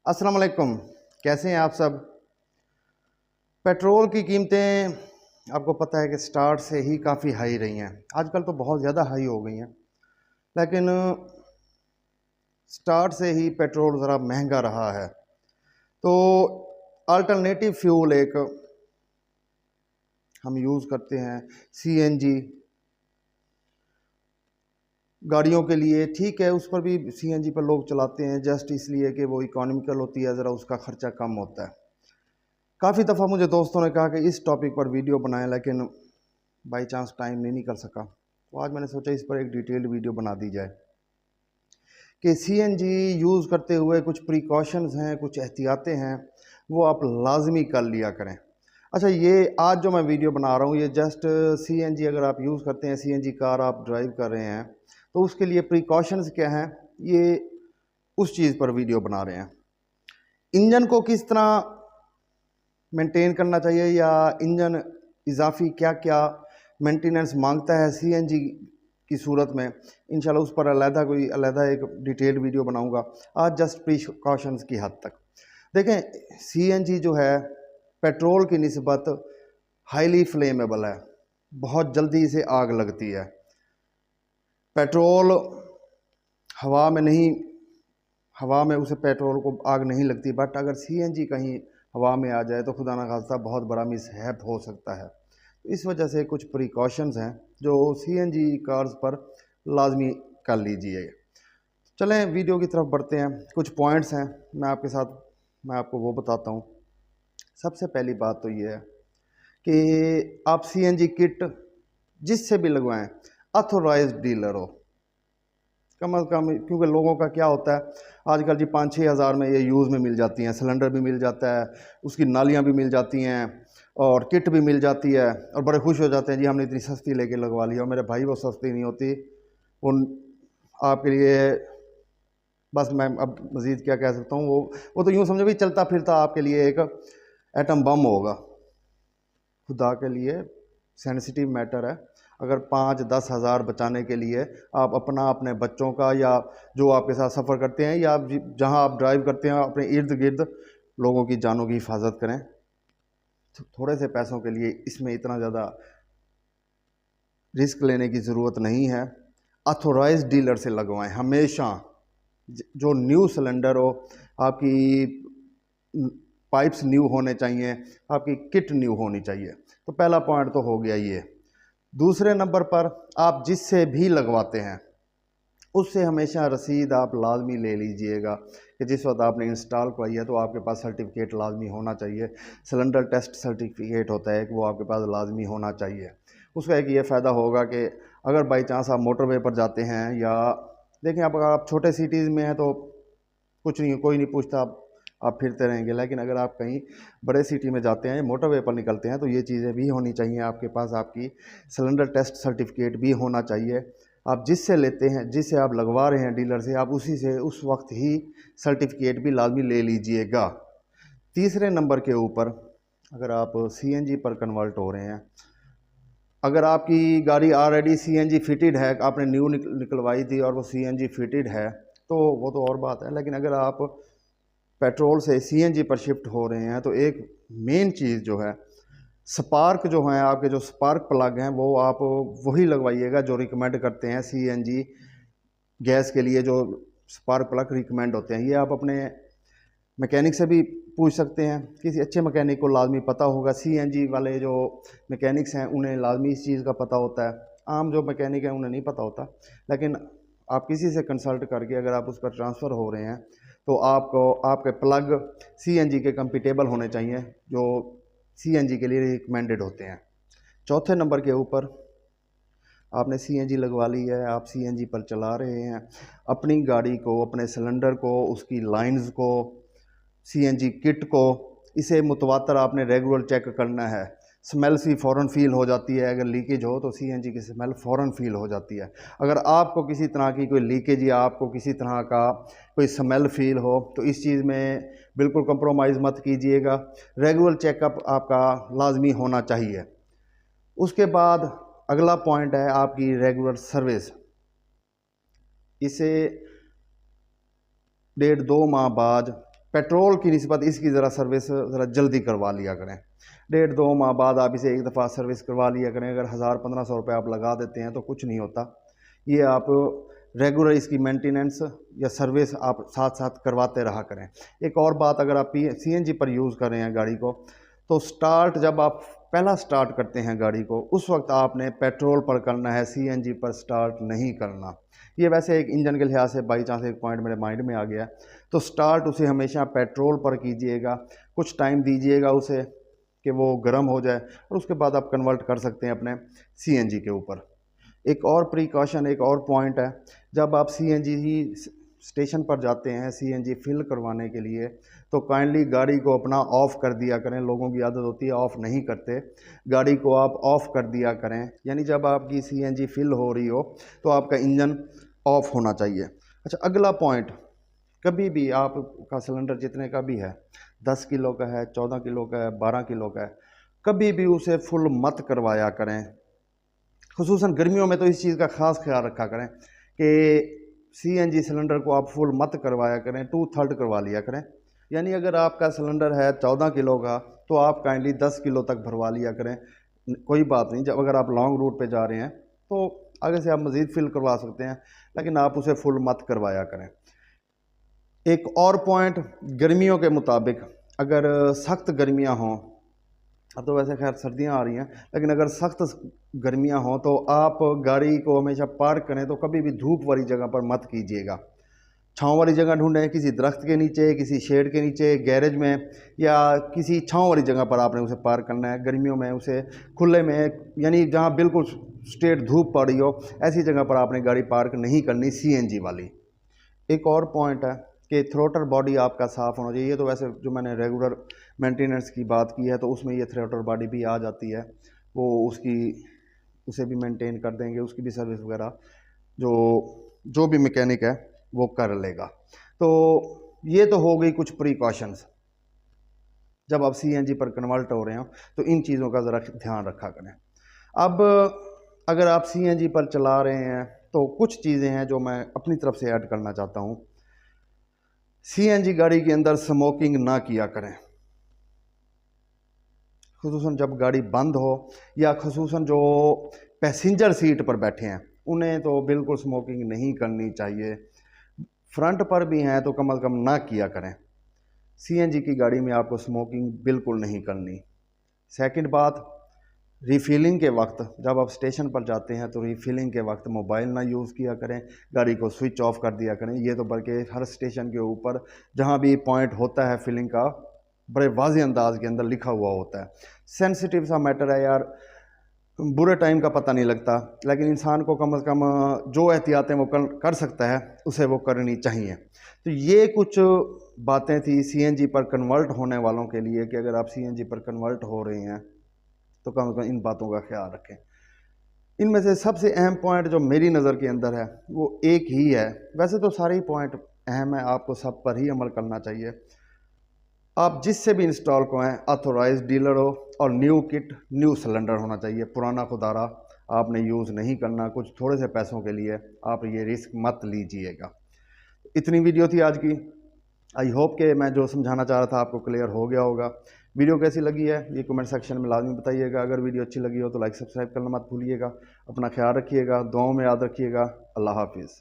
अस्सलाम वालेकुम। कैसे हैं आप सब। पेट्रोल की कीमतें आपको पता है कि स्टार्ट से ही काफ़ी हाई रही हैं। आजकल तो बहुत ज़्यादा हाई हो गई हैं, लेकिन स्टार्ट से ही पेट्रोल ज़रा महंगा रहा है। तो अल्टरनेटिव फ्यूल एक हम यूज़ करते हैं सीएनजी गाड़ियों के लिए। ठीक है, उस पर भी सीएनजी पर लोग चलाते हैं जस्ट इसलिए कि वो इकोनॉमिकल होती है, ज़रा उसका ख़र्चा कम होता है। काफ़ी दफ़ा मुझे दोस्तों ने कहा कि इस टॉपिक पर वीडियो बनाएं, लेकिन बाई चांस टाइम नहीं निकल सका। तो आज मैंने सोचा इस पर एक डिटेल्ड वीडियो बना दी जाए कि सीएनजी यूज़ करते हुए कुछ प्रिकॉशंस हैं, कुछ एहतियातें हैं, वो आप लाजमी कर लिया करें। अच्छा, ये आज जो मैं वीडियो बना रहा हूँ ये जस्ट सीएनजी अगर आप यूज़ करते हैं, सीएनजी कार आप ड्राइव कर रहे हैं, तो उसके लिए प्रिकॉशंस क्या हैं, ये उस चीज़ पर वीडियो बना रहे हैं। इंजन को किस तरह मेंटेन करना चाहिए या इंजन इजाफी क्या क्या मेंटेनेंस मांगता है सीएनजी की सूरत में, इंशाल्लाह उस पर अलहदा एक डिटेल्ड वीडियो बनाऊंगा। आज जस्ट प्रिकॉशंस की हद तक देखें। सीएनजी जो है पेट्रोल की निस्बत हाईली फ्लेमेबल है, बहुत जल्दी से आग लगती है। पेट्रोल हवा में उसे पेट्रोल को आग नहीं लगती, बट अगर सीएनजी कहीं हवा में आ जाए तो खुदा न खास्ता बहुत बड़ा मिसहैप हो सकता है। तो इस वजह से कुछ प्रिकॉशंस हैं जो सीएनजी कार्स पर लाजमी कर लीजिए। चलें वीडियो की तरफ बढ़ते हैं। कुछ पॉइंट्स हैं मैं आपको वो बताता हूँ। सबसे पहली बात तो ये है कि आप सीएनजी किट जिससे भी लगवाएं ऑथोराइज्ड डीलर हो कम अज़ कम, क्योंकि लोगों का क्या होता है आजकल जी 5-6 हज़ार में ये यूज़ में मिल जाती हैं, सिलेंडर भी मिल जाता है, उसकी नालियाँ भी मिल जाती हैं और किट भी मिल जाती है, और बड़े खुश हो जाते हैं जी हमने इतनी सस्ती लेके लगवा ली। और मेरे भाई वो सस्ती नहीं होती, उन आपके लिए बस मैं अब मज़ीद क्या कह सकता हूँ, वो तो यूँ समझो भी चलता फिरता आपके लिए एक एटम बम होगा। खुदा के लिए सेंसिटिव मैटर है। अगर 5-10 हज़ार बचाने के लिए आप अपने बच्चों का या जो आपके साथ सफ़र करते हैं या जहां आप ड्राइव करते हैं अपने इर्द गिर्द लोगों की जानों की हिफाजत करें। तो थोड़े से पैसों के लिए इसमें इतना ज़्यादा रिस्क लेने की ज़रूरत नहीं है। ऑथोराइज्ड डीलर से लगवाएं हमेशा। जो न्यू सिलेंडर हो, आपकी पाइप्स न्यू होने चाहिए, आपकी किट न्यू होनी चाहिए। तो पहला पॉइंट तो हो गया ये। दूसरे नंबर पर आप जिससे भी लगवाते हैं उससे हमेशा रसीद आप लाजमी ले लीजिएगा कि जिस वक्त आपने इंस्टॉल कराई है तो आपके पास सर्टिफिकेट लाजमी होना चाहिए। सिलेंडर टेस्ट सर्टिफिकेट होता है कि वो आपके पास लाजमी होना चाहिए। उसका एक ये फ़ायदा होगा कि अगर बाई चांस आप मोटरवे पर जाते हैं या देखें अगर आप छोटे सिटीज़ में हैं तो कुछ नहीं, कोई नहीं पूछता, आप फिरते रहेंगे। लेकिन अगर आप कहीं बड़े सिटी में जाते हैं, मोटरवे पर निकलते हैं, तो ये चीज़ें भी होनी चाहिए आपके पास। आपकी सिलेंडर टेस्ट सर्टिफिकेट भी होना चाहिए। आप जिससे लेते हैं, जिससे आप लगवा रहे हैं डीलर से, आप उसी से उस वक्त ही सर्टिफिकेट भी लाजमी ले लीजिएगा। तीसरे नंबर के ऊपर अगर आप सीएनजी पर कन्वर्ट हो रहे हैं, अगर आपकी गाड़ी ऑलरेडी सीएनजी फिटेड है, आपने न्यू निकलवाई थी और वो सीएनजी फिटेड है तो वो तो और बात है। लेकिन अगर आप पेट्रोल से सीएनजी पर शिफ्ट हो रहे हैं तो एक मेन चीज़ जो है स्पार्क जो है, आपके जो स्पार्क प्लग हैं वो आप वही लगवाइएगा जो रिकमेंड करते हैं सीएनजी गैस के लिए। जो स्पार्क प्लग रिकमेंड होते हैं ये आप अपने मैकेनिक से भी पूछ सकते हैं। किसी अच्छे मैकेनिक को लाजमी पता होगा। सीएनजी वाले जो मैकेनिक्स हैं उन्हें लाजमी इस चीज़ का पता होता है, आम जो मैकेनिक हैं उन्हें नहीं पता होता। लेकिन आप किसी से कंसल्ट करके अगर आप उस पर ट्रांसफ़र हो रहे हैं तो आपको आपके प्लग सीएनजी के कंपेटेबल होने चाहिए जो सीएनजी के लिए रिकमेंडेड होते हैं। चौथे नंबर के ऊपर आपने सीएनजी लगवा ली है, आप सीएनजी पर चला रहे हैं, अपनी गाड़ी को, अपने सिलेंडर को, उसकी लाइंस को, सीएनजी किट को, इसे मुतवातर आपने रेगुलर चेक करना है। स्मेल सी फ़ौरन फील हो जाती है, अगर लीकेज हो तो सीएनजी की स्मेल फ़ौरन फील हो जाती है। अगर आपको किसी तरह की कोई लीकेज या आपको किसी तरह का कोई स्मेल फील हो तो इस चीज़ में बिल्कुल कंप्रोमाइज़ मत कीजिएगा। रेगुलर चेकअप आपका लाजमी होना चाहिए। उसके बाद अगला पॉइंट है आपकी रेगुलर सर्विस। इसे 1.5-2 माह बाद पेट्रोल की निस्बत इसकी ज़रा सर्विस ज़रा जल्दी करवा लिया करें। 1.5-2 माह बाद आप इसे एक दफ़ा सर्विस करवा लिया करें। अगर 1000-1500 रुपये आप लगा देते हैं तो कुछ नहीं होता। ये आप रेगुलर इसकी मेंटेनेंस या सर्विस आप साथ साथ करवाते रहा करें। एक और बात, अगर आप CNG पर यूज़ कर रहे हैं गाड़ी को, तो स्टार्ट जब आप पहला स्टार्ट करते हैं गाड़ी को, उस वक्त आपने पेट्रोल पर करना है, CNG पर स्टार्ट नहीं करना। ये वैसे एक इंजन के लिहाज से बाई चांस एक पॉइंट मेरे माइंड में आ गया, तो स्टार्ट उसे हमेशा पेट्रोल पर कीजिएगा। कुछ टाइम दीजिएगा उसे कि वो गर्म हो जाए, और उसके बाद आप कन्वर्ट कर सकते हैं अपने CNG के ऊपर। एक और प्रिकॉशन, एक और पॉइंट है, जब आप CNG स्टेशन पर जाते हैं CNG फिल करवाने के लिए, तो काइंडली गाड़ी को अपना ऑफ़ कर दिया करें। लोगों की आदत होती है ऑफ़ नहीं करते, गाड़ी को आप ऑफ़ कर दिया करें। यानी जब आपकी CNG फिल हो रही हो तो आपका इंजन ऑफ़ होना चाहिए। अच्छा, अगला पॉइंट, कभी भी आपका सिलेंडर जितने का भी है, 10 किलो का है, 14 किलो का है, 12 किलो का है, कभी भी उसे फुल मत करवाया करें। खुसूसन गर्मियों में तो इस चीज़ का ख़ास ख्याल रखा करें कि CNG सिलेंडर को आप फुल मत करवाया करें, 2/3 करवा लिया करें। यानी अगर आपका सिलेंडर है 14 किलो का, तो आप काइंडली 10 किलो तक भरवा लिया करें। कोई बात नहीं, जब अगर आप लॉन्ग रूट पे जा रहे हैं तो आगे से आप मज़ीद फिल करवा सकते हैं, लेकिन आप उसे फुल मत करवाया करें। एक और पॉइंट, गर्मियों के मुताबिक अगर सख्त गर्मियाँ हों, अब तो वैसे खैर सर्दियाँ आ रही हैं, लेकिन अगर सख्त गर्मियाँ हों तो आप गाड़ी को हमेशा पार्क करें तो कभी भी धूप वाली जगह पर मत कीजिएगा। छाँव वाली जगह ढूंढें, किसी दरख्त के नीचे, किसी शेड के नीचे, गैरेज में, या किसी छाँव वाली जगह पर आपने उसे पार्क करना है। गर्मियों में उसे खुले में, यानी जहाँ बिल्कुल स्ट्रेट धूप पड़ रही हो, ऐसी जगह पर आपने गाड़ी पार्क नहीं करनी CNG वाली। एक और पॉइंट है कि थ्रोटल बॉडी आपका साफ़ होना चाहिए। ये तो वैसे जो मैंने रेगुलर मेंटेनेंस की बात की है, तो उसमें ये थ्रोटल बॉडी भी आ जाती है, वो उसे भी मेंटेन कर देंगे, उसकी भी सर्विस वगैरह जो भी मैकेनिक है वो कर लेगा। तो ये तो हो गई कुछ प्रिकॉशंस। जब आप CNG पर कन्वर्ट हो रहे हो तो इन चीज़ों का ज़रा ध्यान रखा करें। अब अगर आप CNG पर चला रहे हैं तो कुछ चीज़ें हैं जो मैं अपनी तरफ से ऐड करना चाहता हूँ। CNG गाड़ी के अंदर स्मोकिंग ना किया करें, खुसूसन जब गाड़ी बंद हो, या खुसूसन जो पैसेंजर सीट पर बैठे हैं उन्हें तो बिल्कुल स्मोकिंग नहीं करनी चाहिए। फ्रंट पर भी हैं तो कम अज़ कम ना किया करें। CNG की गाड़ी में आपको स्मोकिंग बिल्कुल नहीं करनी। सेकंड बात, रिफिलिंग के वक्त जब आप स्टेशन पर जाते हैं तो रिफिलिंग के वक्त मोबाइल ना यूज़ किया करें, गाड़ी को स्विच ऑफ कर दिया करें। ये तो बल्कि हर स्टेशन के ऊपर जहाँ भी पॉइंट होता है फिलिंग का, बड़े वाज़े अंदाज के अंदर लिखा हुआ होता है। सेंसिटिव सा मैटर है यार, बुरे टाइम का पता नहीं लगता, लेकिन इंसान को कम से कम जो एहतियातें वो कर सकता है उसे वो करनी चाहिए। तो ये कुछ बातें थी CNG पर कन्वर्ट होने वालों के लिए कि अगर आप CNG पर कन्वर्ट हो रहे हैं तो कम से कम इन बातों का ख्याल रखें। इनमें से सबसे अहम पॉइंट जो मेरी नज़र के अंदर है वो एक ही है। वैसे तो सारे ही पॉइंट अहम है, आपको सब पर ही अमल करना चाहिए। आप जिससे भी इंस्टॉल कराएं, ऑथोराइज्ड डीलर हो, और न्यू किट न्यू सिलेंडर होना चाहिए। पुराना खुदारा आपने यूज़ नहीं करना कुछ थोड़े से पैसों के लिए, आप ये रिस्क मत लीजिएगा। इतनी वीडियो थी आज की। आई होप कि मैं जो समझाना चाह रहा था आपको क्लियर हो गया होगा। वीडियो कैसी लगी है ये कमेंट सेक्शन में लाजमी बताइएगा। अगर वीडियो अच्छी लगी हो तो लाइक सब्सक्राइब करना मत भूलिएगा। अपना ख्याल रखिएगा, दुआओं में याद रखिएगा। अल्लाह हाफिज़।